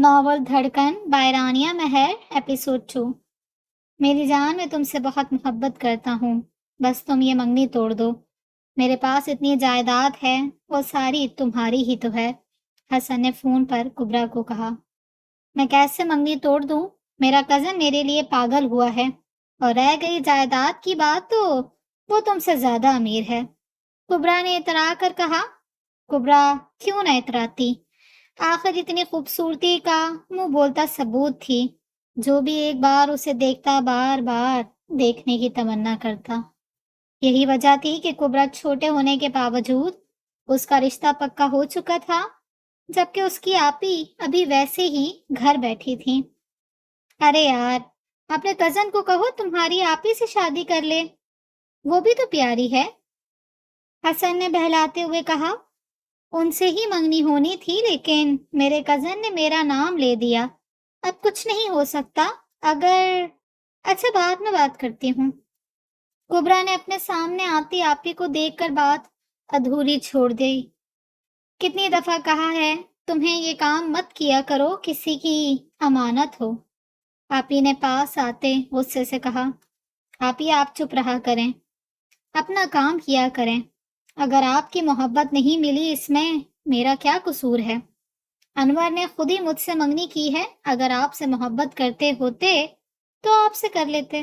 Novel دھڑکن by Rania مہر episode 2۔ میری جان، میں تم سے بہت محبت کرتا ہوں، بس تم یہ منگنی توڑ دو۔ میرے پاس اتنی جائیداد ہے، وہ ساری تمہاری ہی تو ہے، حسن نے فون پر کبرا کو کہا۔ میں کیسے منگنی توڑ دوں؟ میرا کزن میرے لیے پاگل ہوا ہے، اور رہ گئی جائیداد کی بات تو وہ تم سے زیادہ امیر ہے، کبرا نے اترا کر کہا۔ کبرا کیوں نہ اتراتی؟ آخر اتنی خوبصورتی کا منہ بولتا ثبوت تھی، جو بھی ایک بار اسے دیکھتا بار بار دیکھنے کی تمنا کرتا۔ یہی وجہ تھی کہ کبرا چھوٹے ہونے کے باوجود اس کا رشتہ پکا ہو چکا تھا، جبکہ اس کی آپی ابھی ویسے ہی گھر بیٹھی تھی۔ ارے یار، اپنے کزن کو کہو تمہاری آپی سے شادی کر لے، وہ بھی تو پیاری ہے، حسن نے بہلاتے ہوئے کہا۔ ان سے ہی منگنی ہونی تھی، لیکن میرے کزن نے میرا نام لے دیا، اب کچھ نہیں ہو سکتا۔ اگر اچھا، بعد میں بات کرتی ہوں۔ کبرا نے اپنے سامنے آتی آپی کو دیکھ کر بات ادھوری چھوڑ دی۔ کتنی دفعہ کہا ہے تمہیں یہ کام مت کیا کرو، کسی کی امانت ہو، آپی نے پاس آتے غصے سے کہا۔ آپی، آپ چپ رہا کریں، اپنا کام کیا کریں، اگر آپ کی محبت نہیں ملی اس میں میرا کیا قصور ہے؟ انور نے خود ہی مجھ سے منگنی کی ہے، اگر آپ سے محبت کرتے ہوتے تو آپ سے کر لیتے،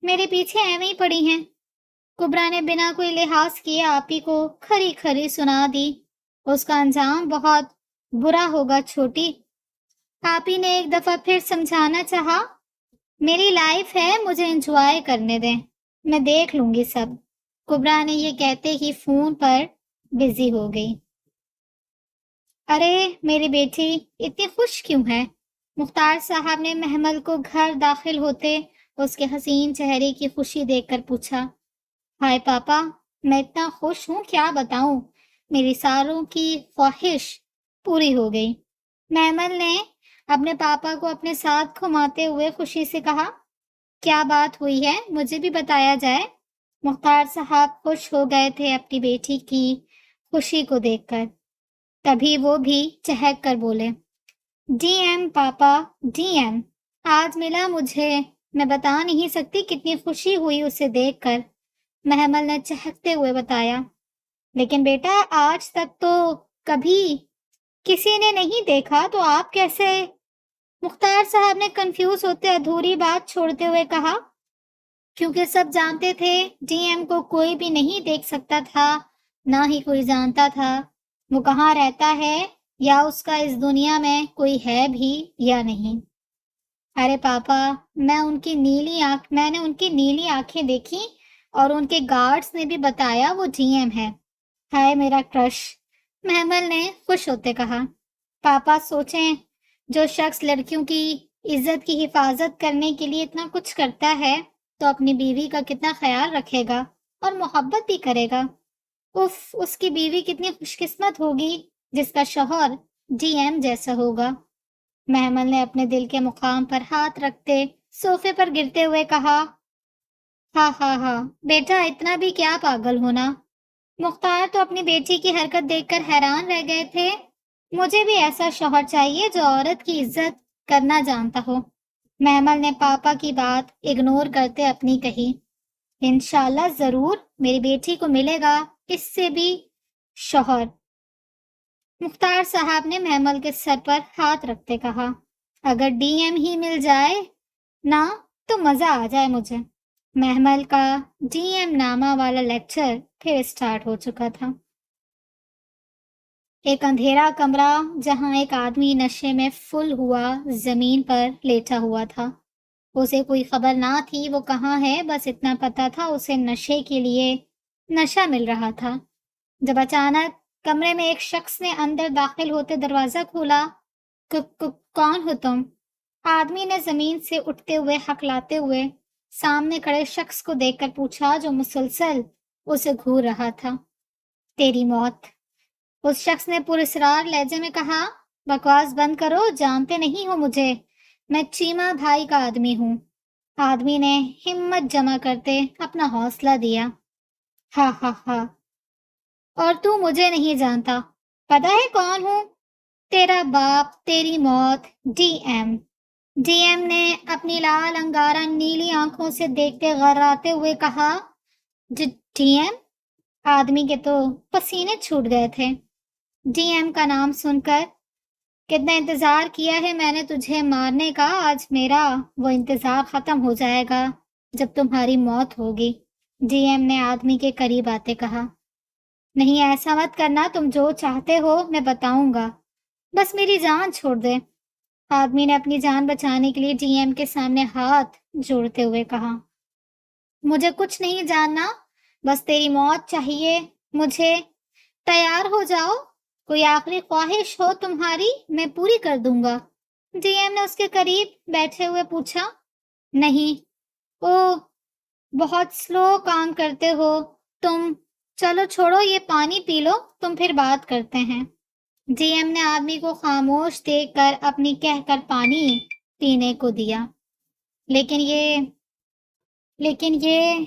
میرے پیچھے ایویں ہی پڑی ہیں۔ کبرا نے بنا کوئی لحاظ کیے آپی کو کھری کھری سنا دی۔ اس کا انجام بہت برا ہوگا چھوٹی۔ آپی نے ایک دفعہ پھر سمجھانا چاہا۔ میری لائف ہے، مجھے انجوائے کرنے دیں، میں دیکھ لوں گی سب۔ کبرا نے یہ کہتے ہی فون پر بزی ہو گئی۔ ارے میری بیٹی اتنی خوش کیوں ہے؟ مختار صاحب نے محمل کو گھر داخل ہوتے اس کے حسین چہرے کی خوشی دیکھ کر پوچھا۔ ہائے پاپا، میں اتنا خوش ہوں کیا بتاؤں، میری سالوں کی خواہش پوری ہو گئی، محمل نے اپنے پاپا کو اپنے ساتھ گھماتے ہوئے خوشی سے کہا۔ کیا بات ہوئی ہے، مجھے بھی بتایا جائے۔ مختار صاحب خوش ہو گئے تھے اپنی بیٹی کی خوشی کو دیکھ کر، تبھی وہ بھی چہک کر بولے۔ ڈی ایم پاپا، ڈی ایم آج ملا مجھے، میں بتا نہیں سکتی کتنی خوشی ہوئی اسے دیکھ کر، محمل نے چہکتے ہوئے بتایا۔ لیکن بیٹا، آج تک تو کبھی کسی نے نہیں دیکھا، تو آپ کیسے؟ مختار صاحب نے کنفیوز ہوتے ادھوری بات چھوڑتے ہوئے کہا۔ کیونکہ سب جانتے تھے ڈی ایم کو کوئی بھی نہیں دیکھ سکتا تھا، نہ ہی کوئی جانتا تھا وہ کہاں رہتا ہے، یا اس کا اس دنیا میں کوئی ہے بھی یا نہیں۔ ارے پاپا، میں نے ان کی نیلی آنکھیں دیکھی، اور ان کے گارڈز نے بھی بتایا وہ ڈی ایم ہے۔ ہائے میرا کرش، محمل نے خوش ہوتے کہا۔ پاپا سوچیں، جو شخص لڑکیوں کی عزت کی حفاظت کرنے کے لیے اتنا کچھ کرتا ہے، تو اپنی بیوی کا کتنا خیال رکھے گا اور محبت بھی کرے گا۔ اف، اس کی بیوی کتنی خوش قسمت ہوگی جس کا شوہر ڈی ایم جیسا ہوگا۔ محمل نے اپنے دل کے مقام پر ہاتھ رکھتے صوفے پر گرتے ہوئے کہا۔ ہاں ہاں ہاں بیٹا، اتنا بھی کیا پاگل ہونا۔ مختار تو اپنی بیٹی کی حرکت دیکھ کر حیران رہ گئے تھے۔ مجھے بھی ایسا شوہر چاہیے جو عورت کی عزت کرنا جانتا ہو، محمل نے پاپا کی بات اگنور کرتے اپنی کہی۔ انشاءاللہ ضرور میری بیٹی کو ملے گا اس سے بھی شوہر، مختار صاحب نے محمل کے سر پر ہاتھ رکھتے کہا۔ اگر ڈی ایم ہی مل جائے نا تو مزہ آ جائے مجھے۔ محمل کا ڈی ایم نامہ والا لیکچر پھر سٹارٹ ہو چکا تھا۔ ایک اندھیرا کمرہ جہاں ایک آدمی نشے میں فل ہوا زمین پر لیٹا ہوا تھا۔ اسے کوئی خبر نہ تھی وہ کہاں ہے، بس اتنا پتا تھا اسے نشے کے لیے نشہ مل رہا تھا۔ جب اچانک کمرے میں ایک شخص نے اندر داخل ہوتے دروازہ کھولا۔ کون ہو تم؟ آدمی نے زمین سے اٹھتے ہوئے ہکلاتے ہوئے سامنے کھڑے شخص کو دیکھ کر پوچھا، جو مسلسل اسے گھور رہا تھا۔ تیری موت، اس شخص نے پراسرار لہجے میں کہا۔ بکواس بند کرو، جانتے نہیں ہو مجھے، میں چیما بھائی کا آدمی ہوں۔ آدمی نے ہمت جمع کرتے اپنا حوصلہ دیا۔ ہاں ہاں ہاں، اور تو مجھے نہیں جانتا، پتہ ہے کون ہوں؟ تیرا باپ، تیری موت، ڈی ایم۔ ڈی ایم نے اپنی لال انگارہ نیلی آنکھوں سے دیکھتے غراتے ہوئے کہا، ڈی ایم؟ آدمی کے تو پسینے چھوٹ گئے تھے۔ ڈی ایم کا نام سن کر، کتنا انتظار کیا ہے میں نے تجھے مارنے کا، آج میرا وہ انتظار ختم ہو جائے گا جب تمہاری موت ہوگی۔ ڈی ایم نے آدمی کے قریب آتے کہا، نہیں ایسا مت کرنا، تم جو چاہتے ہو میں بتاؤں گا، بس میری جان چھوڑ دے۔ آدمی نے اپنی جان بچانے کے لیے ڈی ایم کے سامنے ہاتھ جوڑتے ہوئے کہا، مجھے کچھ نہیں جاننا، بس تیری موت چاہیے مجھے، تیار ہو جاؤ، کوئی آخری خواہش ہو تمہاری میں پوری کر دوں گا۔ ڈی ایم نے اس کے قریب بیٹھے ہوئے پوچھا، نہیں، اوہ بہت سلو کام کرتے ہو تم، چلو چھوڑو یہ پانی پی لو، تم پھر بات کرتے ہیں۔ ڈی ایم نے آدمی کو خاموش دیکھ کر اپنی کہہ کر پانی پینے کو دیا، لیکن یہ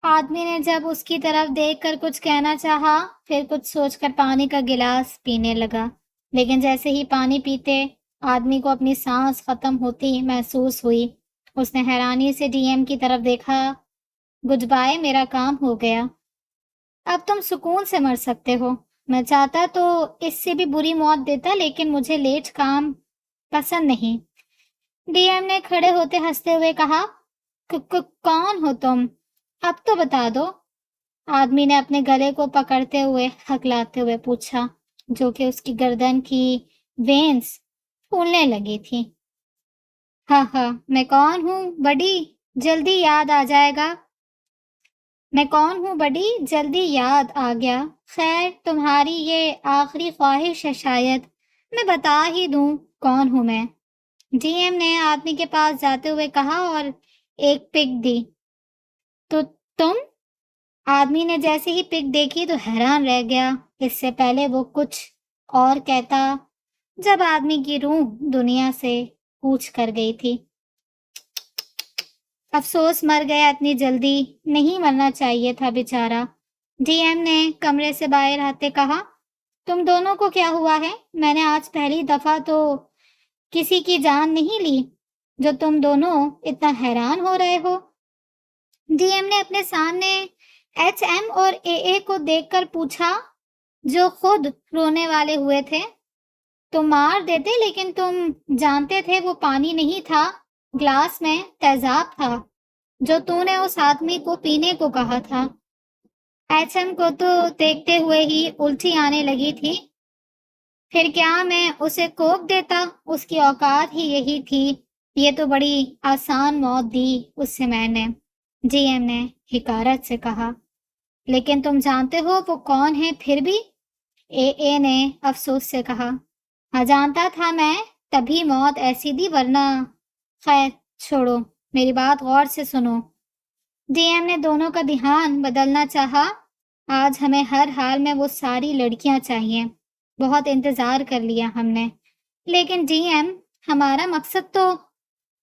آدمی نے جب اس کی طرف دیکھ کر کچھ کہنا چاہا، پھر کچھ سوچ کر پانی کا گلاس پینے لگا، لیکن جیسے ہی پانی پیتے آدمی کو اپنی سانس ختم ہوتی محسوس ہوئی۔ اس نے حیرانی سے ڈی ایم کی طرف دیکھا، گڈ بائے، میرا کام ہو گیا، اب تم سکون سے مر سکتے ہو۔ میں چاہتا تو اس سے بھی بری موت دیتا، لیکن مجھے لیٹ کام پسند نہیں۔ ڈی ایم نے کھڑے ہوتے ہنستے ہوئے کہا، کون ہو تم؟ اب تو بتا دو۔ آدمی نے اپنے گلے کو پکڑتے ہوئے ہکلاتے ہوئے پوچھا، جو کہ اس کی گردن کی وینس پھولنے لگی تھی۔ ہاں ہاں، میں کون ہوں بڈی، جلدی یاد آ جائے گا۔ میں کون ہوں بڈی، جلدی یاد آ گیا۔ خیر تمہاری یہ آخری خواہش ہے شاید، میں بتا ہی دوں کون ہوں میں۔ ڈی ایم نے آدمی کے پاس جاتے ہوئے کہا اور ایک پک دی۔ تو تم؟ آدمی نے جیسے ہی پک دیکھی تو حیران رہ گیا۔ اس سے پہلے وہ کچھ اور کہتا جب آدمی کی روح دنیا سے کوچ کر گئی تھی۔ افسوس مر گیا اتنی جلدی، نہیں مرنا چاہیے تھا بیچارہ۔ ڈی ایم نے کمرے سے باہر آتے کہا، تم دونوں کو کیا ہوا ہے؟ میں نے آج پہلی دفعہ تو کسی کی جان نہیں لی، جو تم دونوں اتنا حیران ہو رہے ہو۔ ڈی ایم نے اپنے سامنے ایچ ایم اور اے کو دیکھ کر پوچھا، جو خود رونے والے ہوئے تھے، تم مار دیتے، لیکن تم جانتے تھے وہ پانی نہیں تھا، گلاس میں تیزاب تھا جو تو نے اس آدمی کو پینے کو کہا تھا۔ ایچ ایم کو تو دیکھتے ہوئے ہی الٹی آنے لگی تھی، پھر کیا میں اسے کوک دیتا، اس کی اوقات ہی یہی تھی، یہ تو بڑی آسان موت دی اس سے میں نے، ڈی ایم نے حقارت سے کہا۔ لیکن تم جانتے ہو وہ کون ہے پھر بھی؟ اے نے افسوس سے کہا، ہاں جانتا تھا میں، تبھی موت ایسی دی، ورنہ خیر چھوڑو، میری بات غور سے سنو۔ ڈی ایم نے دونوں کا دھیان بدلنا چاہا، آج ہمیں ہر حال میں وہ ساری لڑکیاں چاہیے، بہت انتظار کر لیا ہم نے، لیکن ڈی ایم ہمارا مقصد تو،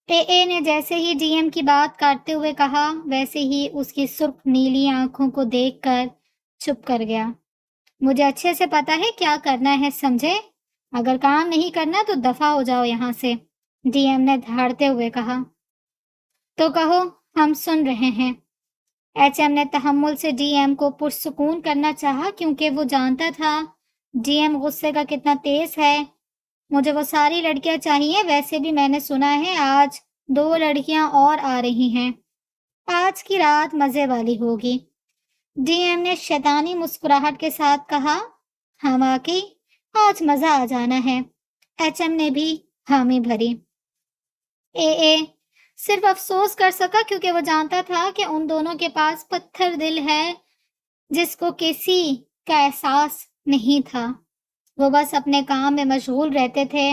اے نے جیسے ہی ڈی ایم کی بات کاٹتے ہوئے کہا، ویسے ہی اس کی سرخ نیلی آنکھوں کو دیکھ کر چپ کر گیا۔ مجھے اچھے سے پتا ہے کیا کرنا ہے، سمجھے؟ اگر کام نہیں کرنا تو دفع ہو جاؤ یہاں سے، ڈی ایم نے دھاڑتے ہوئے کہا۔ تو کہو، ہم سن رہے ہیں۔ ایچ ایم نے تحمل سے ڈی ایم کو پرسکون کرنا چاہا، کیونکہ وہ جانتا تھا ڈی ایم غصے کا کتنا تیز ہے۔ مجھے وہ ساری لڑکیاں چاہیے، ویسے بھی میں نے سنا ہے آج 2 لڑکیاں اور آ رہی ہیں، آج کی رات مزے والی ہوگی۔ ڈی ایم نے شیطانی مسکراہٹ کے ساتھ کہا، ہاں واقعی آج مزہ آ جانا ہے۔ ایچ ایم نے بھی حامی بھری۔ اے صرف افسوس کر سکا، کیونکہ وہ جانتا تھا کہ ان دونوں کے پاس پتھر دل ہے جس کو کسی کا احساس نہیں تھا، وہ بس اپنے کام میں مشغول رہتے تھے،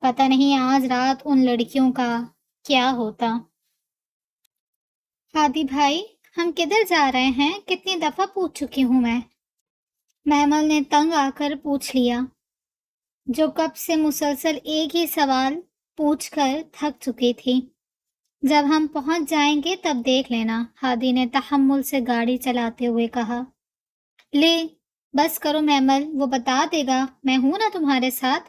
پتہ نہیں آج رات ان لڑکیوں کا کیا ہوتا۔ ہادی بھائی، ہم کدھر جا رہے ہیں؟ کتنی دفعہ پوچھ چکی ہوں میں، محمل نے تنگ آ کر پوچھ لیا، جو کب سے مسلسل ایک ہی سوال پوچھ کر تھک چکی تھی۔ جب ہم پہنچ جائیں گے تب دیکھ لینا، ہادی نے تحمل سے گاڑی چلاتے ہوئے کہا۔ لے بس کرو محمل، وہ بتا دے گا، میں ہوں نا تمہارے ساتھ،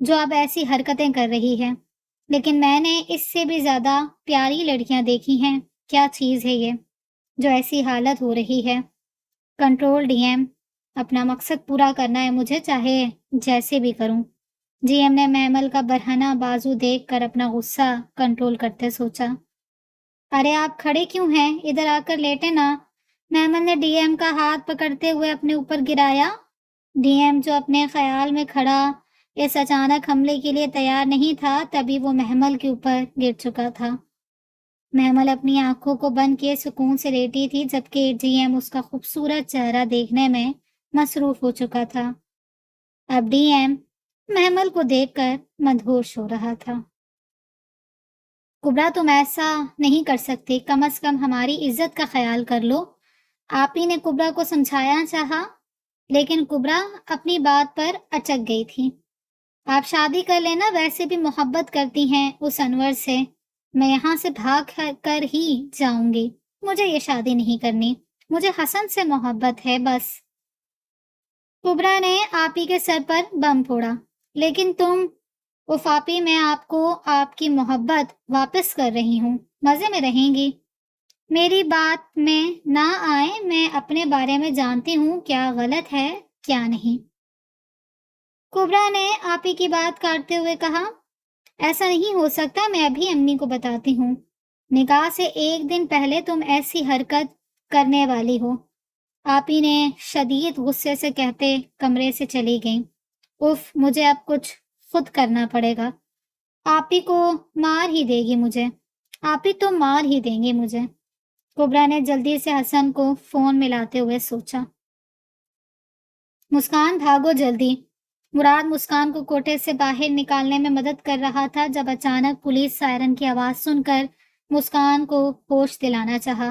جو اب ایسی حرکتیں کر رہی ہے، لیکن میں نے اس سے بھی زیادہ پیاری لڑکیاں دیکھی ہیں۔ کیا چیز ہے یہ جو ایسی حالت ہو رہی ہے؟ کنٹرول ڈی ایم، اپنا مقصد پورا کرنا ہے مجھے، چاہے جیسے بھی کروں۔ جی ایم نے محمل کا برہنہ بازو دیکھ کر اپنا غصہ کنٹرول کرتے سوچا۔ ارے آپ کھڑے کیوں ہیں؟ ادھر آ کر لیٹے نا۔ محمل نے ڈی ایم کا ہاتھ پکڑتے ہوئے اپنے اوپر گرایا۔ ڈی ایم جو اپنے خیال میں کھڑا اس اچانک حملے کے لیے تیار نہیں تھا، تبھی وہ محمل کے اوپر گر چکا تھا۔ محمل اپنی آنکھوں کو بند کیے سکون سے لیٹی تھی، جبکہ ڈی ایم اس کا خوبصورت چہرہ دیکھنے میں مصروف ہو چکا تھا۔ اب ڈی ایم محمل کو دیکھ کر مدہوش ہو رہا تھا۔ کبرا، تم ایسا نہیں کر سکتی، کم از کم ہماری عزت کا خیال کر لو۔ آپ ہی نے کبرا کو سمجھایا چاہا، لیکن کبرا اپنی بات پر اٹک گئی تھی۔ آپ شادی کر لینا، ویسے بھی محبت کرتی ہیں اس انور سے۔ میں یہاں سے بھاگ کر ہی جاؤں گی۔ مجھے یہ شادی نہیں کرنی، مجھے حسن سے محبت ہے بس۔ کبرا نے آپ ہی کے سر پر بم پھوڑا۔ لیکن تم، آپی، میں آپ کو آپ کی محبت واپس کر رہی ہوں، مزے میں رہیں گی۔ میری بات میں نہ آئے، میں اپنے بارے میں جانتی ہوں کیا غلط ہے کیا نہیں۔ کبرا نے آپ ہی کی بات کاٹتے ہوئے کہا، ایسا نہیں ہو سکتا، میں ابھی امی کو بتاتی ہوں۔ نکاح سے ایک دن پہلے تم ایسی حرکت کرنے والی ہو، آپ ہی نے شدید غصے سے کہتے کمرے سے چلی گئیں۔ اف، مجھے اب کچھ خود کرنا پڑے گا۔ آپ ہی کو مار ہی دے گی مجھے، آپ ہی تو مار ہی دیں گے مجھے۔ کبرا نے جلدی سے حسن کو فون ملاتے ہوئے سوچا۔ مسکان، بھاگو جلدی۔ مراد مسکان کو کوٹھے سے باہر نکالنے میں مدد کر رہا تھا جب اچانک پولیس سائرن کی آواز سن کر مسکان کو ہوش دلانا چاہا۔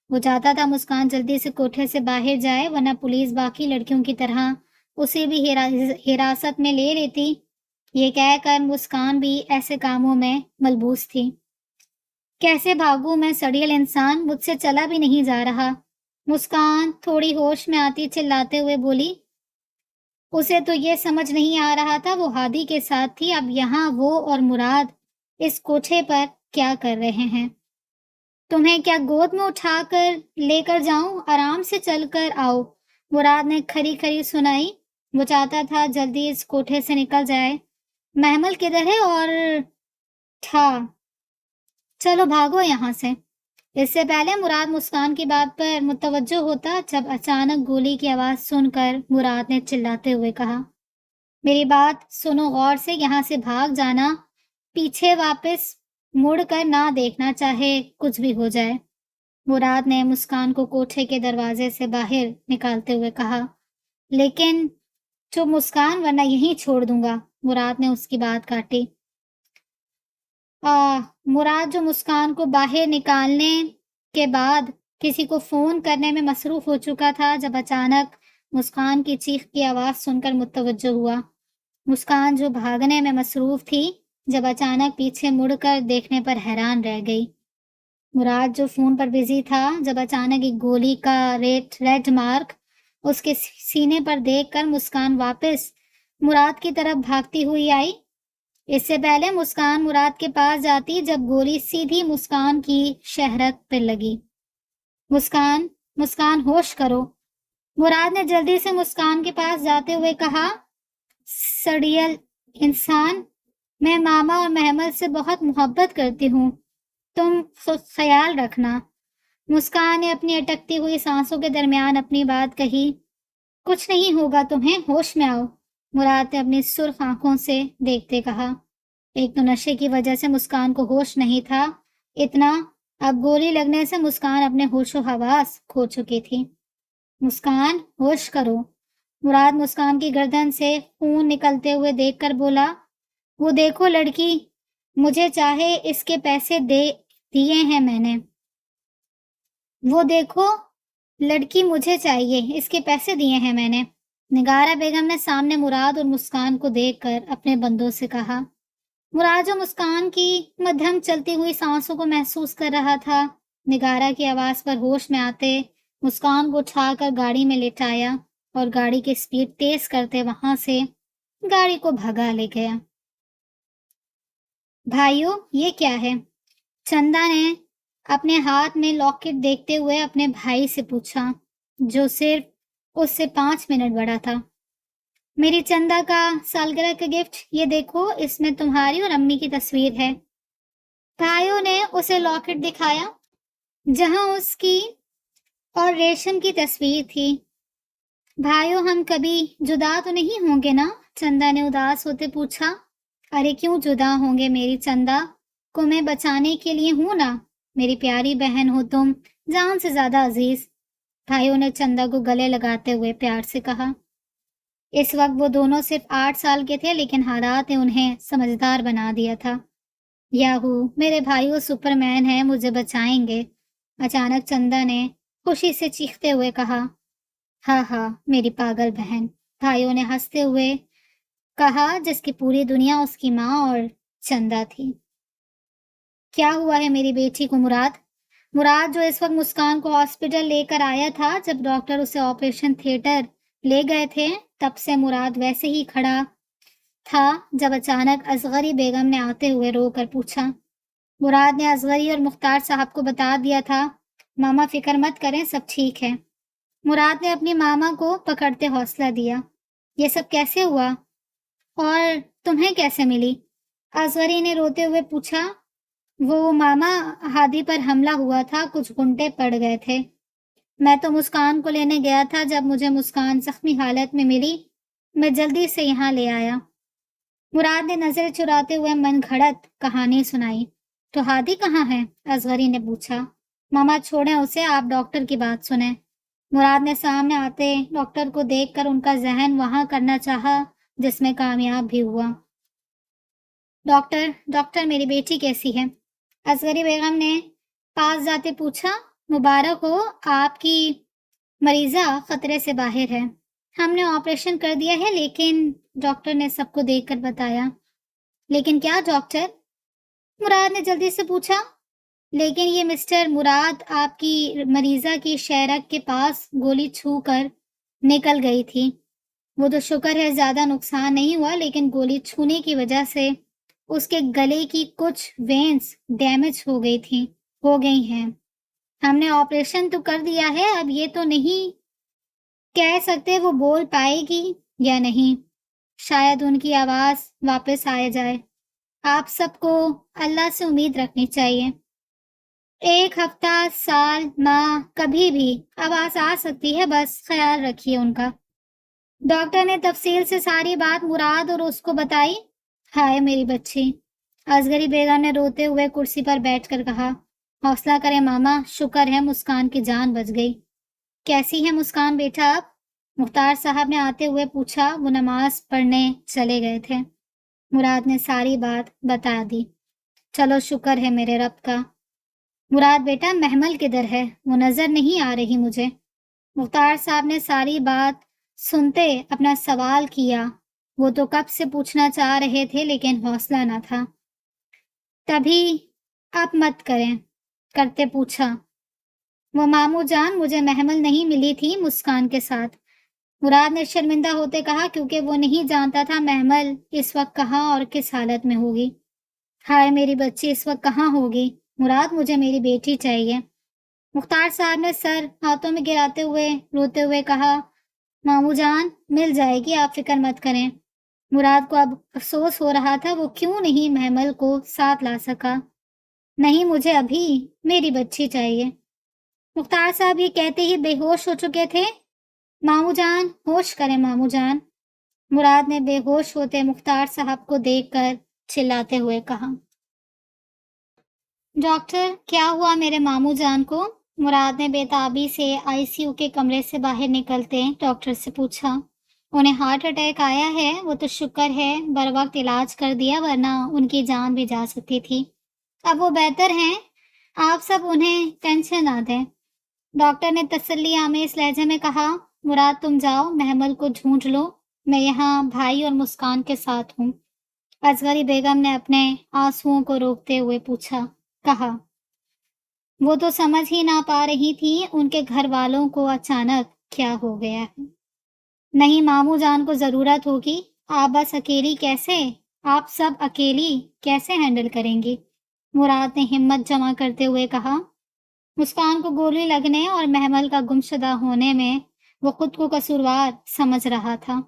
وہ چاہتا تھا مسکان جلدی سے کوٹھے سے باہر جائے، ورنہ پولیس باقی لڑکیوں کی طرح اسے بھی حراست میں لے لیتی۔ یہ کہہ کر مسکان بھی ایسے کاموں میں ملبوس تھی۔ کیسے بھاگوں میں، سڑیل انسان، مجھ سے چلا بھی نہیں جا رہا۔ مسکان تھوڑی ہوش میں آتی چلاتے ہوئے بولی۔ اسے تو یہ سمجھ نہیں آ رہا تھا وہ ہادی کے ساتھ تھی، اب یہاں وہ اور مراد اس کوٹھے پر کیا کر رہے ہیں۔ تمہیں کیا گود میں اٹھا کر لے کر جاؤں؟ آرام سے چل کر آؤ، مراد نے کھری کھری سنائی۔ وہ چاہتا تھا جلدی اس کوٹھے سے نکل جائے۔ محمل کدھر ہے؟ اور تھا، چلو بھاگو یہاں سے۔ اس سے پہلے مراد مسکان کی بات پر متوجہ ہوتا جب اچانک گولی کی آواز سن کر مراد نے چلاتے ہوئے کہا، میری بات سنو غور سے، یہاں سے بھاگ جانا، پیچھے واپس مڑ کر نہ دیکھنا، چاہے کچھ بھی ہو جائے۔ مراد نے مسکان کو کوٹھے کے دروازے سے باہر نکالتے ہوئے کہا۔ لیکن چپ مسکان، ورنہ یہیں چھوڑ دوں گا، مراد نے اس کی بات کاٹی۔ مراد جو مسکان کو باہر نکالنے کے بعد کسی کو فون کرنے میں مصروف ہو چکا تھا، جب اچانک مسکان کی چیخ کی آواز سن کر متوجہ ہوا۔ مسکان جو بھاگنے میں مصروف تھی، جب اچانک پیچھے مڑ کر دیکھنے پر حیران رہ گئی۔ مراد جو فون پر بزی تھا، جب اچانک ایک گولی کا ریڈ مارک اس کے سینے پر دیکھ کر مسکان واپس مراد کی طرف بھاگتی ہوئی آئی۔ اس سے پہلے مسکان مراد کے پاس جاتی جب گولی سیدھی مسکان کی شہرت پر لگی۔ مسکان ہوش کرو، مراد نے جلدی سے مسکان کے پاس جاتے ہوئے کہا۔ سڑیل انسان، میں ماما اور محمل سے بہت محبت کرتی ہوں، تم خیال رکھنا۔ مسکان نے اپنی اٹکتی ہوئی سانسوں کے درمیان اپنی بات کہی۔ کچھ نہیں ہوگا تمہیں، ہوش میں آؤ، مراد نے اپنی سرخ آنکھوں سے دیکھتے کہا۔ ایک تو نشے کی وجہ سے مسکان کو ہوش نہیں تھا، اتنا اب گولی لگنے سے مسکان اپنے ہوش و حواس کھو چکی تھی۔ مسکان، ہوش کرو، مراد مسکان کی گردن سے خون نکلتے ہوئے دیکھ کر بولا۔ وہ دیکھو لڑکی، مجھے چاہے اس کے پیسے دیے ہیں میں نے۔ وہ دیکھو لڑکی، مجھے چاہیے، اس کے پیسے دیے ہیں میں نے، نگارہ بیگم نے سامنے مراد اور مسکان کو دیکھ کر اپنے بندوں سے کہا۔ مراد جو مسکان کی مدھم چلتی ہوئی سانسوں کو محسوس کر رہا تھا، نگارہ کی آواز پر ہوش میں آتے مسکان کو اٹھا کر گاڑی میں لٹایا اور گاڑی کی سپیڈ تیز کرتے وہاں سے گاڑی کو بھگا لے گیا۔ بھائیوں یہ کیا ہے؟ چندا نے اپنے ہاتھ میں لاکٹ دیکھتے ہوئے اپنے بھائی سے پوچھا جو صرف اس سے 5 منٹ بڑا تھا۔ میری چندا کا سالگرہ کا گفٹ، یہ دیکھو، اس میں تمہاری اور امی کی تصویر ہے۔ بھائیوں نے اسے لاکٹ دکھایا جہاں اس کی اور ریشم کی تصویر تھی۔ بھائیوں ہم کبھی جدا تو نہیں ہوں گے نا؟ چندا نے اداس ہوتے پوچھا۔ ارے کیوں جدا ہوں گے میری چندا، کو میں بچانے کے لیے ہوں نا، میری پیاری بہن ہو تم، جان سے زیادہ عزیز، بھائیوں نے چندا کو گلے لگاتے ہوئے پیار سے کہا۔ اس وقت وہ دونوں صرف 8 سال کے تھے لیکن حالات نے انہیں سمجھدار بنا دیا تھا۔ یاہو، میرے بھائیوں سپر مین ہیں، مجھے بچائیں گے، اچانک چندا نے خوشی سے چیختے ہوئے کہا۔ ہاں ہاں میری پاگل بہن، بھائیوں نے ہنستے ہوئے کہا، جس کی پوری دنیا اس کی ماں اور چندا تھی۔ کیا ہوا ہے میری بیٹی کو مراد؟ مراد جو اس وقت مسکان کو ہاسپٹل لے کر آیا تھا، جب ڈاکٹر اسے آپریشن تھیٹر لے گئے تھے تب سے مراد ویسے ہی کھڑا تھا جب اچانک اصغری بیگم نے آتے ہوئے رو کر پوچھا۔ مراد نے اصغری اور مختار صاحب کو بتا دیا تھا، ماما فکر مت کریں، سب ٹھیک ہے۔ مراد نے اپنی ماما کو پکڑتے حوصلہ دیا۔ یہ سب کیسے ہوا اور تمہیں کیسے ملی؟ اصغری نے روتے ہوئے پوچھا۔ وہ ماما، ہادی پر حملہ ہوا تھا، کچھ گھنٹے پڑ گئے تھے، میں تو مسکان کو لینے گیا تھا، جب مجھے مسکان زخمی حالت میں ملی میں جلدی سے یہاں لے آیا۔ مراد نے نظر چراتے ہوئے من گھڑت کہانی سنائی۔ تو ہادی کہاں ہے؟ اصغری نے پوچھا۔ ماما چھوڑیں اسے، آپ ڈاکٹر کی بات سنیں۔ مراد نے سامنے آتے ڈاکٹر کو دیکھ کر ان کا ذہن وہاں کرنا چاہا جس میں کامیاب بھی ہوا۔ ڈاکٹر میری بیٹی کیسی ہے؟ اصغری بیگم نے پاس جاتے پوچھا۔ مبارک ہو، آپ کی مریضہ خطرے سے باہر ہے، ہم نے آپریشن کر دیا ہے، لیکن ڈاکٹر نے سب کو دیکھ کر بتایا۔ لیکن کیا ڈاکٹر؟ مراد نے جلدی سے پوچھا۔ لیکن یہ مسٹر مراد، آپ کی مریضہ کی شہرک کے پاس گولی چھو کر نکل گئی تھی، وہ تو شکر ہے زیادہ نقصان نہیں ہوا، لیکن گولی چھونے کی وجہ سے اس کے گلے کی کچھ وینز ڈیمیج ہو گئی ہیں۔ ہم نے آپریشن تو کر دیا ہے، اب یہ تو نہیں کہہ سکتے وہ بول پائے گی یا نہیں، شاید ان کی آواز واپس آ جائے۔ آپ سب کو اللہ سے امید رکھنی چاہیے، 1 ہفتہ، سال، ماہ، کبھی بھی آواز آ سکتی ہے، بس خیال رکھیے ان کا۔ ڈاکٹر نے تفصیل سے ساری بات مراد اور اس کو بتائی۔ ہائے میری بچی، اصغری بیگم نے روتے ہوئے کرسی پر بیٹھ کر کہا۔ حوصلہ کریں ماما، شکر ہے مسکان کی جان بچ گئی۔ کیسی ہے مسکان بیٹا اب؟ مختار صاحب نے آتے ہوئے پوچھا۔ وہ نماز پڑھنے چلے گئے تھے۔ مراد نے ساری بات بتا دی۔ چلو شکر ہے میرے رب کا۔ مراد بیٹا، محمل کدھر ہے؟ وہ نظر نہیں آ رہی مجھے۔ مختار صاحب نے ساری بات سنتے اپنا سوال کیا، وہ تو کب سے پوچھنا چاہ رہے تھے لیکن حوصلہ نہ تھا۔ تبھی اب مت کرتے پوچھا، وہ ماموں جان مجھے محمل نہیں ملی تھی مسکان کے ساتھ؟ مراد نے شرمندہ ہوتے کہا، کیونکہ وہ نہیں جانتا تھا محمل اس وقت کہاں اور کس حالت میں ہوگی۔ ہائے میری بچی اس وقت کہاں ہوگی؟ مراد مجھے میری بیٹی چاہیے۔ مختار صاحب نے سر ہاتھوں میں گراتے ہوئے روتے ہوئے کہا، ماموں جان مل جائے گی، آپ فکر مت کریں۔ مراد کو اب افسوس ہو رہا تھا، وہ کیوں نہیں محمل کو ساتھ لا سکا۔ نہیں، مجھے ابھی میری بچی چاہیے۔ مختار صاحب یہ کہتے ہی بے ہوش ہو چکے تھے۔ ماموں جان ہوش کریں ماموں جان، مراد نے بے ہوش ہوتے مختار صاحب کو دیکھ کر چلاتے ہوئے کہا۔ ڈاکٹر کیا ہوا میرے ماموں جان کو؟ مراد نے بے تابی سے آئی سی یو کے کمرے سے باہر نکلتے ڈاکٹر سے پوچھا۔ انہیں ہارٹ اٹیک آیا ہے، وہ تو شکر ہے بر وقت علاج کر دیا، ورنہ ان کی جان بھی جا سکتی تھی۔ اب وہ بہتر ہیں، آپ سب انہیں ٹینشن نہ دیں، ڈاکٹر نے تسلی آمیز لہجے میں کہا۔ مراد تم جاؤ، محمل کو ڈھونڈ لو، میں یہاں بھائی اور مسکان کے ساتھ ہوں۔ اصغری بیگم نے اپنے آنسوؤں کو روکتے ہوئے کہا۔ وہ تو سمجھ ہی نہ پا رہی تھی ان کے گھر والوں کو اچانک کیا ہو گیا ہے۔ نہیں ماموں جان کو ضرورت ہوگی، آپ بس اکیلی کیسے آپ سب اکیلی کیسے ہینڈل کریں گی؟ مراد نے ہمت جمع کرتے ہوئے کہا۔ مسکان کو گولی لگنے اور محمل کا گمشدہ ہونے میں وہ خود کو قصوروار سمجھ رہا تھا۔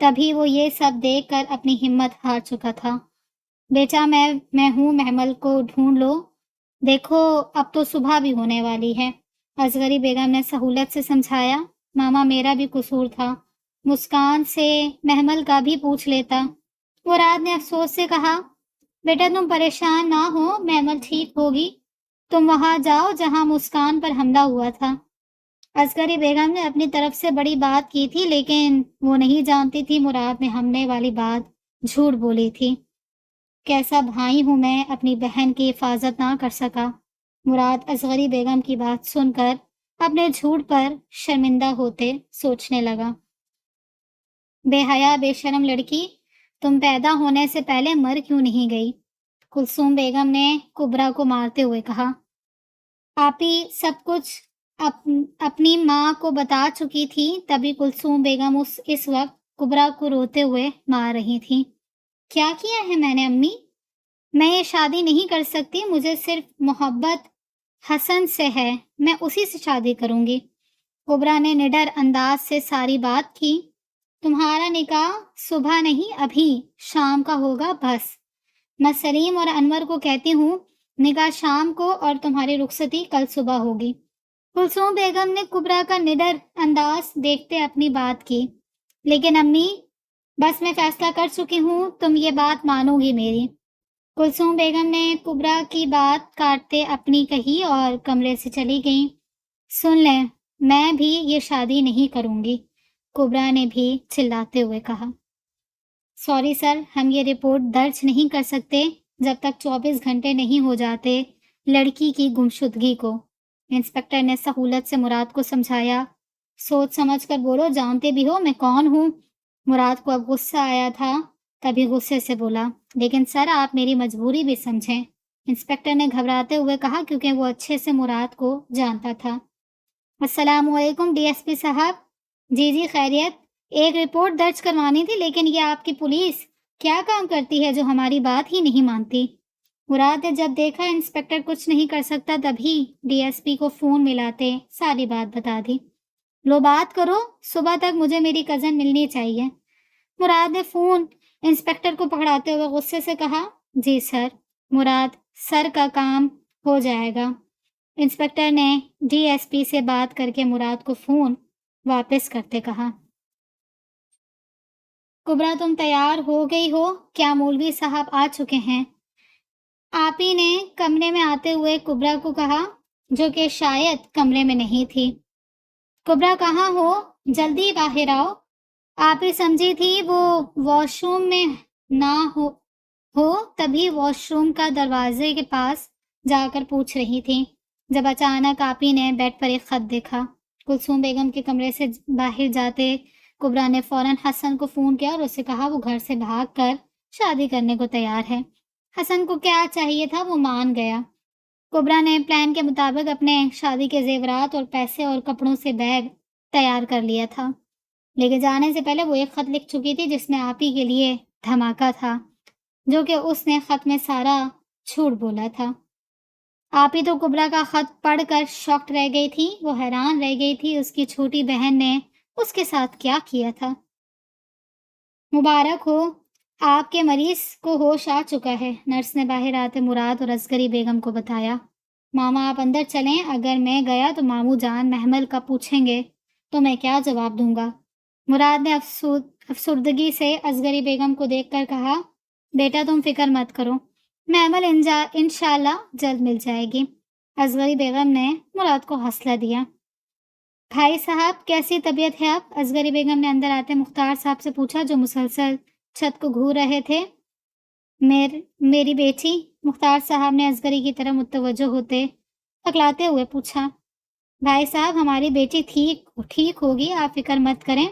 تبھی وہ یہ سب دیکھ کر اپنی ہمت ہار چکا تھا۔ بیٹا میں ہوں، محمل کو ڈھونڈ لو۔ دیکھو اب تو صبح بھی ہونے والی ہے، اصغری بیگم نے سہولت سے سمجھایا۔ ماما میرا بھی قصور تھا، مسکان سے محمل کا بھی پوچھ لیتا۔ مراد نے افسوس سے کہا، بیٹا تم پریشان نہ ہو، محمل ٹھیک ہوگی، تم وہاں جاؤ جہاں مسکان پر حملہ ہوا تھا۔ عسکری بیگم نے اپنی طرف سے بڑی بات کی تھی، لیکن وہ نہیں جانتی تھی مراد نے حملے والی بات جھوٹ بولی تھی۔ کیسا بھائی ہوں میں، اپنی بہن کی حفاظت نہ کر سکا۔ مراد عسکری بیگم کی بات سن کر اپنے جھوٹ پر شرمندہ ہوتے سوچنے لگا۔ بے حیا بے شرم لڑکی، تم پیدا ہونے سے پہلے مر کیوں نہیں گئی؟ کلثوم بیگم نے کبرا کو مارتے ہوئے کہا۔ آپی سب کچھ اپنی ماں کو بتا چکی تھی، تبھی کلثوم بیگم اس وقت کبرا کو روتے ہوئے مار رہی تھی۔ کیا کیا ہے میں نے امی؟ میں یہ شادی نہیں کر سکتی، مجھے صرف محبت حسن سے ہے، میں اسی سے شادی کروں گی۔ کبرا نے نڈر انداز سے ساری بات کی۔ تمہارا نکاح صبح نہیں ابھی شام کا ہوگا بس۔ میں سلیم اور انور کو کہتی ہوں نکاح شام کو اور تمہاری رخصتی کل صبح ہوگی۔ کلثوم بیگم نے کبرا کا نڈر انداز دیکھتے اپنی بات کی۔ لیکن امی بس میں فیصلہ کر چکی ہوں، تم یہ بات مانو گی میری۔ کلثوم بیگم نے کبرا کی بات کاٹتے اپنی کہی اور کمرے سے چلی گئیں۔ سن لیں، میں بھی یہ شادی نہیں کروں گی، کبرا نے بھی چلاتے ہوئے کہا۔ سوری سر، ہم یہ رپورٹ درج نہیں کر سکتے جب تک 24 گھنٹے نہیں ہو جاتے لڑکی کی گمشدگی کو، انسپکٹر نے سہولت سے مراد کو سمجھایا۔ سوچ سمجھ کر بولو، جانتے بھی ہو میں کون ہوں۔ مراد کو اب غصہ آیا تھا، تبھی غصے سے بولا، لیکن سر آپ میری مجبوری بھی سمجھیں، انسپکٹر نے گھبراتے ہوئے کہا، کیونکہ وہ اچھے سے مراد کو جانتا تھا۔ السلام علیکم ڈی ایس پی صاحب۔ جی خیریت، ایک رپورٹ درج کروانی تھی، لیکن یہ آپ کی پولیس کیا کام کرتی ہے جو ہماری بات ہی نہیں مانتی؟ مراد نے جب دیکھا انسپکٹر کچھ نہیں کر سکتا، تبھی ڈی ایس پی کو فون ملاتے ساری بات بتا دی۔ لو بات کرو، صبح تک مجھے میری کزن ملنی چاہیے۔ مراد نے فون انسپکٹر کو پکڑاتے ہوئے غصے سے کہا، جی سر۔ مراد، سر کا کام ہو جائے گا۔ انسپکٹر نے ڈی ایس پی سے بات کر کے مراد کو فون واپس کرتے کہا۔ کبرا تم تیار ہو گئی ہو؟ کیا مولوی صاحب آ چکے ہیں؟ آپی نے کمرے میں آتے ہوئے کبرا کو کہا، جو کہ شاید کمرے میں نہیں تھی۔ کبرا کہاں ہو؟ جلدی باہر آؤ۔ آپی سمجھی تھی وہ واش روم میں نہ ہو تبھی واش روم کا دروازے کے پاس جا کر پوچھ رہی تھی، جب اچانک آپی نے بیڈ پر ایک خط دیکھا۔ کلثوم بیگم کے کمرے سے باہر جاتے کبرا نے فوراً حسن کو فون کیا اور اسے کہا وہ گھر سے بھاگ کر شادی کرنے کو تیار ہے۔ حسن کو کیا چاہیے تھا، وہ مان گیا۔ کبرا نے پلان کے مطابق اپنے شادی کے زیورات اور پیسے اور کپڑوں سے بیگ تیار کر لیا تھا، لیکن جانے سے پہلے وہ ایک خط لکھ چکی تھی جس میں آپی کے لیے دھماکہ تھا، جو کہ اس نے خط میں سارا جھوٹ بولا تھا۔ آپی تو کبرا کا خط پڑھ کر شاکڈ رہ گئی تھی، وہ حیران رہ گئی تھی اس کی چھوٹی بہن نے اس کے ساتھ کیا کیا تھا۔ مبارک ہو، آپ کے مریض کو ہوش آ چکا ہے، نرس نے باہر آتے مراد اور عسکری بیگم کو بتایا۔ ماما آپ اندر چلیں، اگر میں گیا تو ماموں جان محمل کا پوچھیں گے تو میں کیا جواب دوں گا؟ مراد نے افسردگی سے عسکری بیگم کو دیکھ کر کہا، بیٹا تم فکر مت کرو، محمل انشاءاللہ جلد مل جائے گی۔ عسکری بیگم نے مراد کو حوصلہ دیا۔ بھائی صاحب کیسی طبیعت ہے آپ؟ عسکری بیگم نے اندر آتے مختار صاحب سے پوچھا، جو مسلسل چھت کو گھور رہے تھے۔ میری بیٹی، مختار صاحب نے عسکری کی طرف متوجہ ہوتے تکلاتے ہوئے پوچھا۔ بھائی صاحب ہماری بیٹی ٹھیک ہوگی، آپ فکر مت کریں،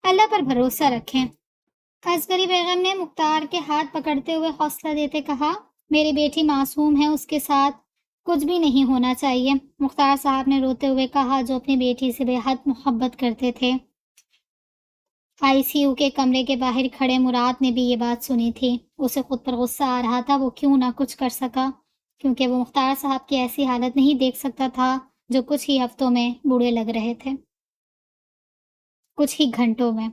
اللہ پر بھروسہ رکھیں۔ عسکری بیگم نے مختار کے ہاتھ پکڑتے ہوئے حوصلہ دیتے کہا، میری بیٹی معصوم ہے، اس کے ساتھ کچھ بھی نہیں ہونا چاہیے، مختار صاحب نے روتے ہوئے کہا، جو اپنی بیٹی سے بے حد محبت کرتے تھے۔ آئی سی یو کے کمرے کے باہر کھڑے مراد نے بھی یہ بات سنی تھی۔ اسے خود پر غصہ آ رہا تھا وہ کیوں نہ کچھ کر سکا، کیونکہ وہ مختار صاحب کی ایسی حالت نہیں دیکھ سکتا تھا جو کچھ ہی ہفتوں میں برے لگ رہے تھے، کچھ ہی گھنٹوں میں۔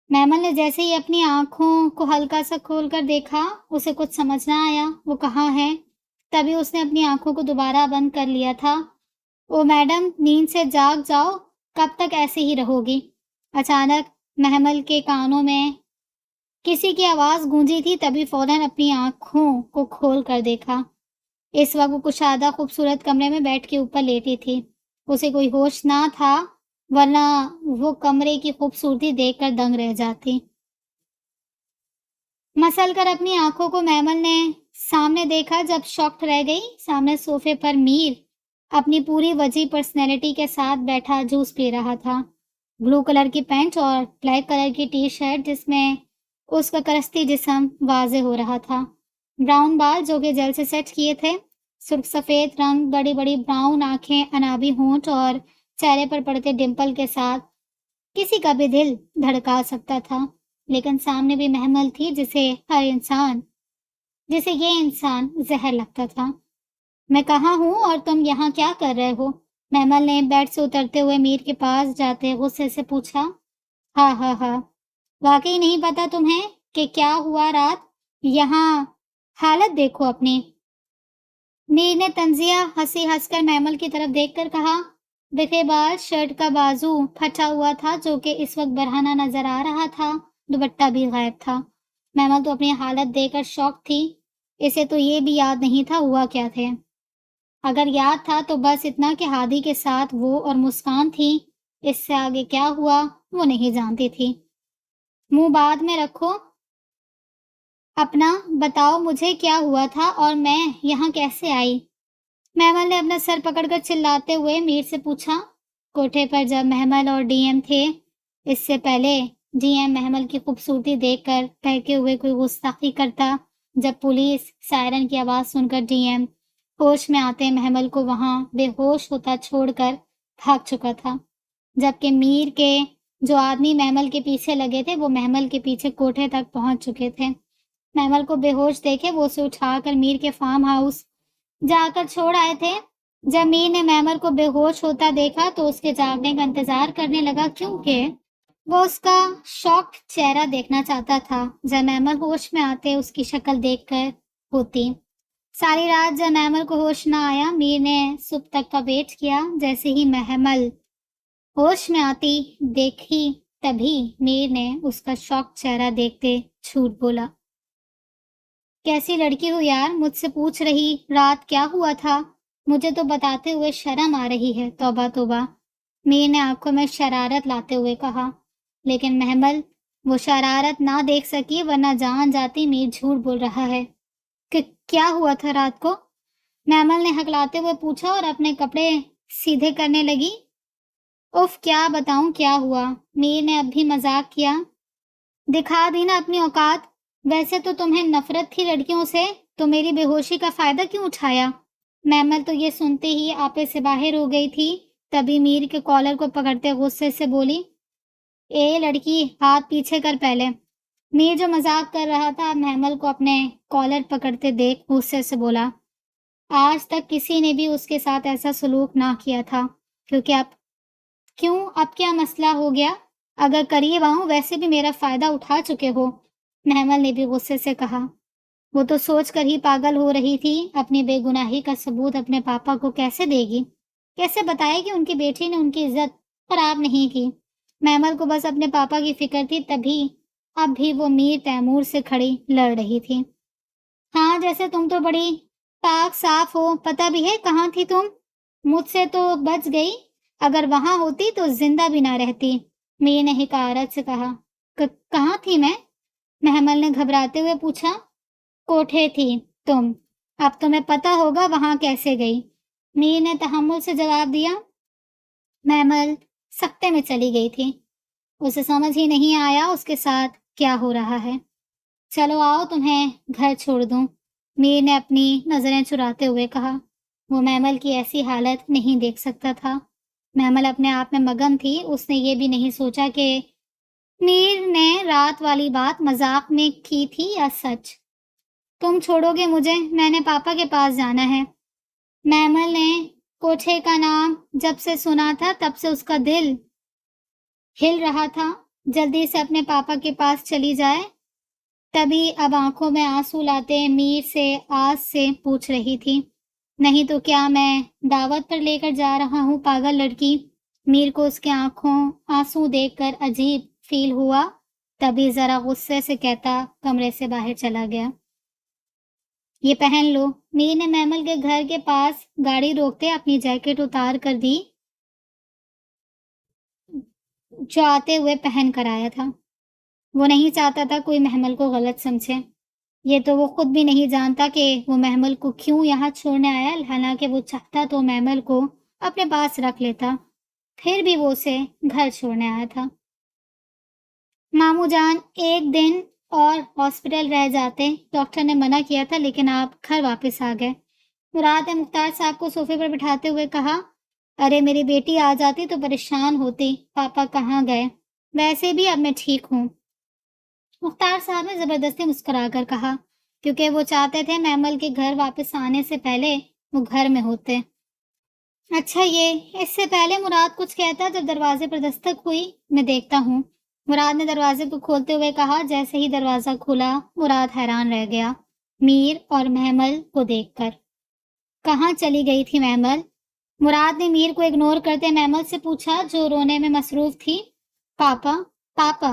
میمن نے جیسے ہی اپنی آنکھوں کو ہلکا سا کھول کر دیکھا، اسے کچھ سمجھ نہ آیا وہ کہاں ہے۔ تبھی اس نے اپنی آنکھوں کو دوبارہ بند کر لیا تھا۔ او میڈم، نیند سے جاگ جاؤ، کب تک ایسے ہی رہو گی؟ اچانک محمل کے کانوں میں کسی کی آواز گونجی تھی، تبھی فوراً اپنی آنکھوں کو کھول کر دیکھا۔ اس وقت وہ کشادہ خوبصورت کمرے میں بیٹھ کے اوپر لیٹی تھی۔ اسے کوئی ہوش نہ تھا، ورنہ وہ کمرے کی خوبصورتی دیکھ کر دنگ رہ جاتی۔ مسل کر اپنی آنکھوں کو میمن نے سامنے دیکھا جب شاکڈ رہ گئی۔ سامنے صوفے پر میر اپنی پوری وجیح پرسنالٹی کے ساتھ بیٹھا جوس پی رہا تھا۔ بلو کلر کی پینٹ اور بلیک کلر کی ٹی شرٹ جس میں اس کا کرستی جسم واضح ہو رہا تھا۔ براؤن بال جو کہ جل سے سیٹ کیے تھے، سرخ سفید رنگ، بڑی بڑی براؤن آنکھیں، انابی ہونٹ اور چہرے پر پڑتے ڈمپل کے ساتھ کسی کا بھی دل دھڑکا سکتا تھا۔ لیکن سامنے بھی محمل تھی جسے یہ انسان زہر لگتا تھا۔ میں کہاں ہوں اور تم یہاں کیا کر رہے ہو؟ محمل نے بیڈ سے اترتے ہوئے میر کے پاس جاتے غصے سے پوچھا۔ ہاں، واقعی نہیں پتا تمہیں کہ کیا ہوا رات؟ یہاں حالت دیکھو اپنی۔ میر نے طنزیہ ہنسی ہنس کر محمل کی طرف دیکھ کر کہا۔ بکھرے بال شرٹ کا بازو پھٹا ہوا تھا جو کہ اس وقت برہنہ نظر آ رہا تھا، دوپٹہ بھی غائب تھا۔ محمل تو اپنی حالت دیکھ کر شاک تھی۔ اسے تو یہ بھی یاد نہیں تھا ہوا کیا تھے۔ اگر یاد تھا تو بس اتنا کہ ہادی کے ساتھ وہ اور مسکان تھی، اس سے آگے کیا ہوا وہ نہیں جانتی تھی۔ منہ بعد میں رکھو، اپنا بتاؤ مجھے کیا ہوا تھا اور میں یہاں کیسے آئی؟ محمل نے اپنا سر پکڑ کر چلاتے ہوئے میر سے پوچھا۔ کوٹھے پر جب محمل اور ڈی ایم تھے، اس سے پہلے ڈی ایم محمل کی خوبصورتی دیکھ کر بہکے ہوئے کوئی گستاخی کرتا۔ جب پولیس سائرن کی آواز سن کر ڈی ایم ہوش میں آتے محمل کو وہاں بے ہوش ہوتا چھوڑ کر بھاگ چکا تھا، جبکہ میر کے جو آدمی محمل کے پیچھے لگے تھے وہ محمل کے پیچھے کوٹھے تک پہنچ چکے تھے۔ محمل کو بے ہوش دیکھے وہ اسے اٹھا کر میر کے فارم ہاؤس جا کر چھوڑ آئے تھے۔ جب میر نے محمل کو بے ہوش ہوتا دیکھا تو اس کے جاگنے کا انتظار کرنے لگا، کیونکہ وہ اس کا شاکڈ چہرہ دیکھنا چاہتا تھا۔ جب محمل ہوش میں آتے اس کی شکل دیکھ کر ہوتی۔ ساری رات جب محمل کو ہوش نہ آیا، میر نے صبح تک کا ویٹ کیا۔ جیسے ہی محمل ہوش میں آتی دیکھی، تبھی میر نے اس کا شاکڈ چہرہ دیکھتے جھوٹ بولا۔ کیسی لڑکی ہو یار، مجھ سے پوچھ رہی رات کیا ہوا تھا؟ مجھے تو بتاتے ہوئے شرم آ رہی ہے، توبہ توبہ، میر نے آنکھوں میں شرارت لاتے ہوئے کہا۔ لیکن محمل وہ شرارت نہ دیکھ سکی، ورنہ جان جاتی میر جھوٹ بول رہا ہے۔ کہ کیا ہوا تھا رات کو؟ محمل نے ہکلاتے ہوئے پوچھا اور اپنے کپڑے سیدھے کرنے لگی۔ اف، کیا بتاؤں کیا ہوا؟ میر نے اب بھی مذاق کیا۔ دکھا دی نا اپنی اوقات۔ ویسے تو تمہیں نفرت تھی لڑکیوں سے، تو میری بے ہوشی کا فائدہ کیوں اٹھایا؟ محمل تو یہ سنتے ہی آپے سے باہر ہو گئی تھی، تبھی میر کے کالر کو پکڑتے غصے سے بولی۔ اے لڑکی، ہاتھ پیچھے کر پہلے۔ میر جو مذاق کر رہا تھا محمل کو اپنے کالر پکڑتے دیکھ غصے سے بولا۔ آج تک کسی نے بھی اس کے ساتھ ایسا سلوک نہ کیا تھا، اب کیا مسئلہ ہو گیا؟ اگر قریب آؤں، ویسے بھی میرا فائدہ اٹھا چکے ہو، محمل نے بھی غصے سے کہا۔ وہ تو سوچ کر ہی پاگل ہو رہی تھی، اپنی بے گناہی کا ثبوت اپنے پاپا کو کیسے دے گی؟ کیسے بتائے کہ ان کی بیٹی نے ان کی عزت خراب نہیں کی؟ محمل کو بس اپنے پاپا کی فکر تھی، اب بھی وہ میر تیمور سے کھڑی لڑ رہی تھی۔ ہاں، جیسے تم تو بڑی پاک صاف ہو، پتہ بھی ہے کہاں تھی تم؟ مجھ سے تو بچ گئی، اگر وہاں ہوتی تو زندہ بھی نہ رہتی، میر نے حقارت سے کہا۔ کہاں تھی میں؟ محمل نے گھبراتے ہوئے پوچھا۔ کوٹھے تھی تم، اب تمہیں پتہ ہوگا وہاں کیسے گئی، میر نے تحمل سے جواب دیا۔ محمل سکتے میں چلی گئی تھی، اسے سمجھ ہی نہیں آیا اس کے ساتھ کیا ہو رہا ہے۔ چلو آؤ تمہیں گھر چھوڑ دوں، میر نے اپنی نظریں چراتے ہوئے کہا۔ وہ محمل کی ایسی حالت نہیں دیکھ سکتا تھا۔ محمل اپنے آپ میں مگن تھی، اس نے یہ بھی نہیں سوچا کہ میر نے رات والی بات مذاق میں کی تھی یا سچ؟ تم چھوڑو گے مجھے، میں نے پاپا کے پاس جانا ہے۔ میمل نے کوٹھے کا نام جب سے سنا تھا تب سے اس کا دل ہل رہا تھا، جلدی سے اپنے پاپا کے پاس چلی جائے۔ تبھی اب آنکھوں میں آنسو لاتے میر سے آس سے پوچھ رہی تھی، نہیں تو کیا میں دعوت پر لے کر جا رہا ہوں پاگل لڑکی؟ میر کو اس کے آنکھوں آنسو دیکھ کر عجیب فیل ہوا، تبھی ذرا غصے سے کہتا کمرے سے باہر چلا گیا۔ یہ پہن لو۔ میر نے میمل کے گھر کے پاس گاڑی روکتے اپنی جیکٹ اتار کر دی جو آتے ہوئے پہن کر آیا تھا۔ وہ نہیں چاہتا تھا کوئی محمل کو غلط سمجھے۔ یہ تو وہ خود بھی نہیں جانتا کہ وہ محمل کو کیوں یہاں چھوڑنے آیا، حالانکہ وہ چاہتا تو محمل کو اپنے پاس رکھ لیتا، پھر بھی وہ اسے گھر چھوڑنے آیا تھا۔ ماموں جان ایک دن اور ہاسپٹل رہ جاتے، ڈاکٹر نے منع کیا تھا، لیکن آپ گھر واپس آ گئے۔ مراد نے مختار صاحب کو صوفے پر بٹھاتے ہوئے کہا، ارے میری بیٹی آ جاتی تو پریشان ہوتی، پاپا کہاں گئے؟ ویسے بھی اب میں ٹھیک ہوں۔ مختار صاحب نے زبردستی مسکرا کر کہا، کیونکہ وہ چاہتے تھے میمل کے گھر واپس آنے سے پہلے وہ گھر میں ہوتے۔ اچھا یہ اس سے پہلے مراد کچھ کہتا جب دروازے پر دستک ہوئی، میں دیکھتا ہوں۔ مراد نے دروازے کو کھولتے ہوئے کہا۔ جیسے ہی دروازہ کھلا مراد حیران رہ گیا میر اور محمل کو دیکھ کر۔ کہاں چلی گئی تھی محمل؟ مراد نے میر کو اگنور کرتے محمل سے پوچھا جو رونے میں مصروف تھی۔ پاپا پاپا۔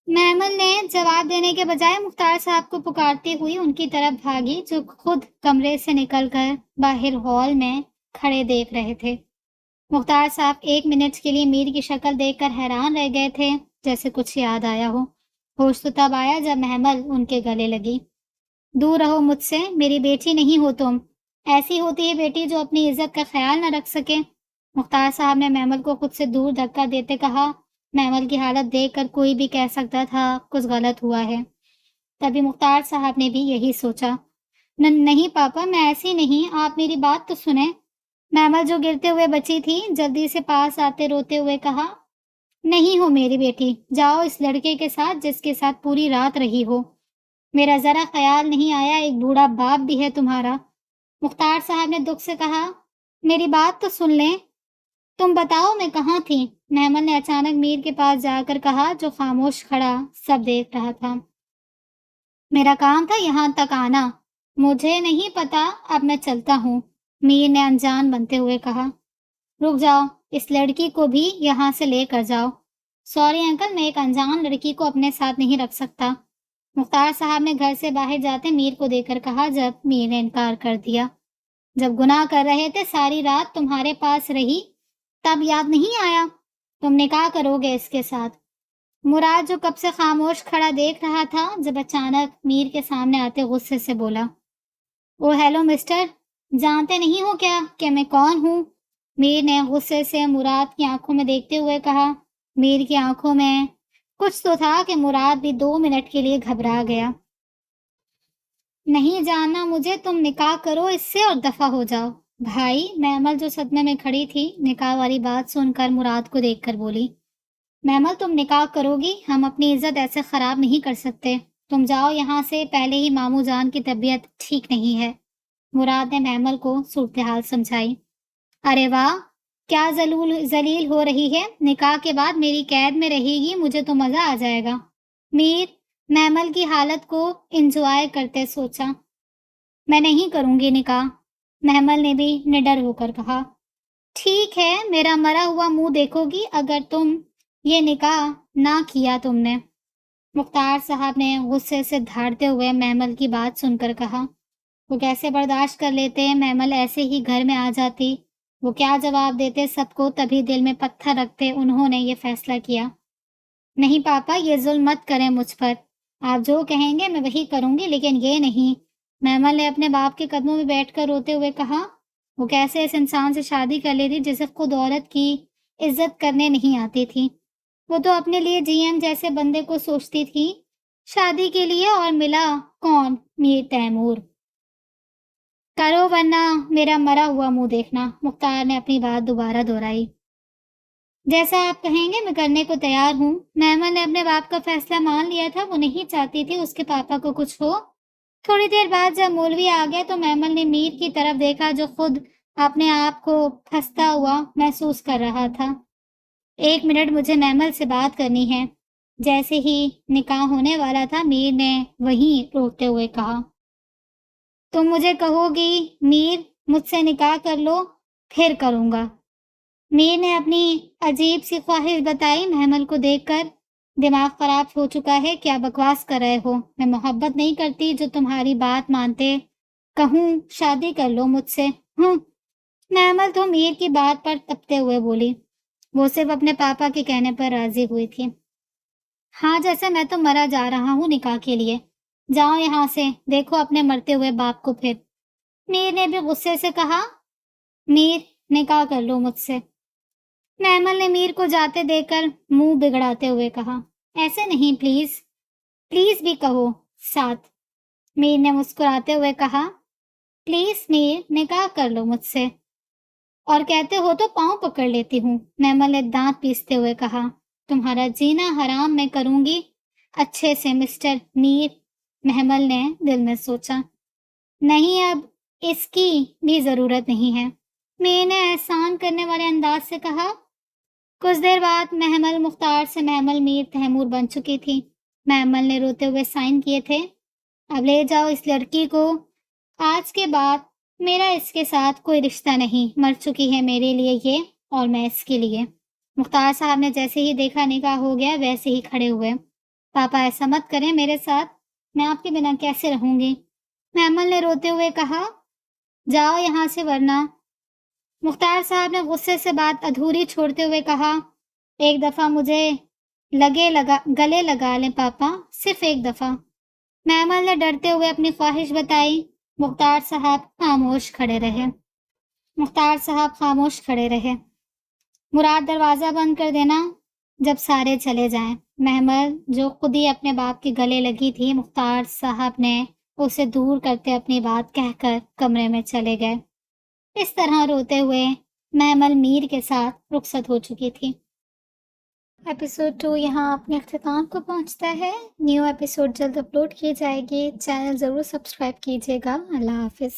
محمل نے جواب دینے کے بجائے مختار صاحب کو پکارتی ہوئی ان کی طرف بھاگی جو خود کمرے سے نکل کر باہر ہال میں کھڑے دیکھ رہے تھے۔ مختار صاحب ایک منٹ کے لیے میر کی شکل دیکھ کر حیران رہ گئے تھے، جیسے کچھ یاد آیا ہو۔ ہوش تو تب آیا جب محمل ان کے گلے لگی۔ دور رہو مجھ سے، میری بیٹی نہیں ہو تم۔ ایسی ہوتی ہے بیٹی جو اپنی عزت کا خیال نہ رکھ سکے۔ مختار صاحب نے محمل کو خود سے دور دھکا دیتے کہا۔ محمل کی حالت دیکھ کر کوئی بھی کہہ سکتا تھا کچھ غلط ہوا ہے۔ تبھی مختار صاحب نے بھی یہی سوچا۔ نہیں پاپا، میں ایسی نہیں، آپ میری بات تو سنیں۔ محمل جو گرتے ہوئے بچی تھی جلدی سے پاس آتے روتے ہوئے کہا، نہیں ہو میری بیٹی، جاؤ اس لڑکے کے ساتھ جس کے ساتھ پوری رات رہی ہو۔ میرا ذرا خیال نہیں آیا ایک بوڑھا باپ بھی ہے تمہارا۔ مختار صاحب نے دکھ سے کہا، میری بات تو سن لیں۔ تم بتاؤ میں کہاں تھی؟ محمل نے اچانک میر کے پاس جا کر کہا جو خاموش کھڑا سب دیکھ رہا تھا۔ میرا کام تھا یہاں تک آنا، مجھے نہیں پتا، اب میں چلتا ہوں۔ میر نے انجان بنتے ہوئے کہا، رک جاؤ، اس لڑکی کو بھی یہاں سے لے کر جاؤ۔ سوری انکل، میں ایک انجان لڑکی کو اپنے ساتھ نہیں رکھ سکتا۔ مختار صاحب نے گھر سے باہر جاتے میر کو دیکھ کر کہا جب میر نے انکار کر دیا۔ جب گناہ کر رہے تھے ساری رات تمہارے پاس رہی، تب یاد نہیں آیا؟ تم نکاح کرو گے اس کے ساتھ؟ مراد جو کب سے خاموش کھڑا دیکھ رہا تھا جب اچانک میر کے سامنے آتے غصے سے بولا، او ہیلو مسٹر، جانتے نہیں ہو کیا کہ میں کون ہوں؟ میر نے غصے سے مراد کی آنکھوں میں دیکھتے ہوئے کہا۔ میر کی آنکھوں میں کچھ تو تھا کہ مراد بھی 2 منٹ کے لیے گھبرا گیا۔ نہیں جاننا مجھے، تم نکاح کرو اس سے اور دفع ہو جاؤ۔ بھائی، محمل جو صدمے میں کھڑی تھی نکاح والی بات سن کر مراد کو دیکھ کر بولی، محمل تم نکاح کرو گی، ہم اپنی عزت ایسے خراب نہیں کر سکتے، تم جاؤ یہاں سے، پہلے ہی ماموں جان کی طبیعت ٹھیک نہیں ہے۔ مراد نے محمل کو صورتحال سمجھائی۔ ارے واہ، کیا ذلیل ہو رہی ہے، نکاح کے بعد میری قید میں رہے گی، مجھے تو مزہ آ جائے گا۔ میر محمل کی حالت کو انجوائے کرتے سوچا، میں نہیں کروں گی نکاح۔ محمل نے بھی نڈر ہو کر کہا، ٹھیک ہے، میرا مرا ہوا منہ دیکھو گی اگر تم یہ نکاح نہ کیا تم نے۔ مختار صاحب نے غصے سے دھاڑتے ہوئے محمل کی بات سن کر کہا، وہ کیسے برداشت کر لیتے، محمل ایسے ہی گھر میں آ جاتی، وہ کیا جواب دیتے سب کو، تبھی دل میں پتھر رکھتے انہوں نے یہ فیصلہ کیا۔ نہیں پاپا، یہ ظلم مت کریں مجھ پر، آپ جو کہیں گے میں وہی کروں گی، لیکن یہ نہیں۔ محمل نے اپنے باپ کے قدموں میں بیٹھ کر روتے ہوئے کہا، وہ کیسے اس انسان سے شادی کر لیتی جسے خود عورت کی عزت کرنے نہیں آتی تھی؟ وہ تو اپنے لیے جی ایم جیسے بندے کو سوچتی تھی شادی کے لیے، اور ملا کون؟ میر تیمور۔ کرو ورنہ میرا مرا ہوا منہ دیکھنا۔ مختار نے اپنی بات دوبارہ دہرائی۔ جیسا آپ کہیں گے میں کرنے کو تیار ہوں۔ محمل نے اپنے باپ کا فیصلہ مان لیا تھا، وہ نہیں چاہتی تھی اس کے پاپا کو کچھ ہو۔ تھوڑی دیر بعد جب مولوی آ گیا تو محمل نے میر کی طرف دیکھا جو خود اپنے آپ کو پھنستا ہوا محسوس کر رہا تھا۔ 1 منٹ مجھے محمل سے بات کرنی ہے۔ جیسے ہی نکاح ہونے والا تھا میر نے وہیں روکتے ہوئے کہا، تم مجھے کہو گی میر مجھ سے نکاح کر لو پھر کروں گا۔ میر نے اپنی عجیب سی خواہش بتائی۔ محمل کو دیکھ کر دماغ خراب ہو چکا ہے، کیا بکواس کر رہے ہو؟ میں محبت نہیں کرتی جو تمہاری بات مانتے، کہوں شادی کر لو مجھ سے۔ محمل تو میر کی بات پر تپتے ہوئے بولی، وہ صرف اپنے پاپا کے کہنے پر راضی ہوئی تھی۔ ہاں جیسے میں تو مرا جا رہا ہوں نکاح کے لیے، جاؤ یہاں سے، دیکھو اپنے مرتے ہوئے باپ کو پھر۔ میر نے بھی غصے سے کہا، میر نکاح کر لو مجھ سے۔ محمل نے میر کو جاتے دیکھ کر منہ بگڑاتے ہوئے کہا، ایسے نہیں پلیز، پلیز بھی کہو ساتھ۔ میر نے مسکراتے ہوئے کہا، پلیز میر نکاح کر لو مجھ سے، اور کہتے ہو تو پاؤں پکڑ لیتی ہوں۔ محمل نے دانت پیستے ہوئے کہا، تمہارا جینا حرام میں کروں گی اچھے سے مسٹر میر۔ محمل نے دل میں سوچا، نہیں اب اس کی بھی ضرورت نہیں ہے۔ میر نے احسان کرنے والے انداز سے کہا۔ کچھ دیر بعد محمل مختار سے محمل میر تیمور بن چکی تھی۔ محمل نے روتے ہوئے سائن کیے تھے، اب لے جاؤ اس لڑکی کو، آج کے بعد میرا اس کے ساتھ کوئی رشتہ نہیں، مر چکی ہے میرے لیے یہ اور میں اس کے لیے۔ مختار صاحب نے جیسے ہی دیکھا نکاح ہو گیا ویسے ہی کھڑے ہوئے۔ پاپا ایسا مت کریں میرے ساتھ، میں آپ کے بنا کیسے رہوں گی؟ محمل نے روتے ہوئے کہا، جاؤ یہاں سے ورنہ۔ مختار صاحب نے غصے سے بات ادھوری چھوڑتے ہوئے کہا، ایک دفعہ مجھے گلے لگا لیں پاپا، صرف ایک دفعہ۔ محمل نے ڈرتے ہوئے اپنی خواہش بتائی۔ مختار صاحب خاموش کھڑے رہے۔ مراد دروازہ بند کر دینا جب سارے چلے جائیں۔ محمل جو خود ہی اپنے باپ کے گلے لگی تھی، مختار صاحب نے اسے دور کرتے اپنی بات کہہ کر کمرے میں چلے گئے۔ اس طرح روتے ہوئے محمل میر کے ساتھ رخصت ہو چکی تھی۔ ایپیسوڈ 2 یہاں اپنے اختتام کو پہنچتا ہے۔ نیو ایپیسوڈ جلد اپلوڈ کی جائے گی، چینل ضرور سبسکرائب کیجیے گا۔ اللہ حافظ۔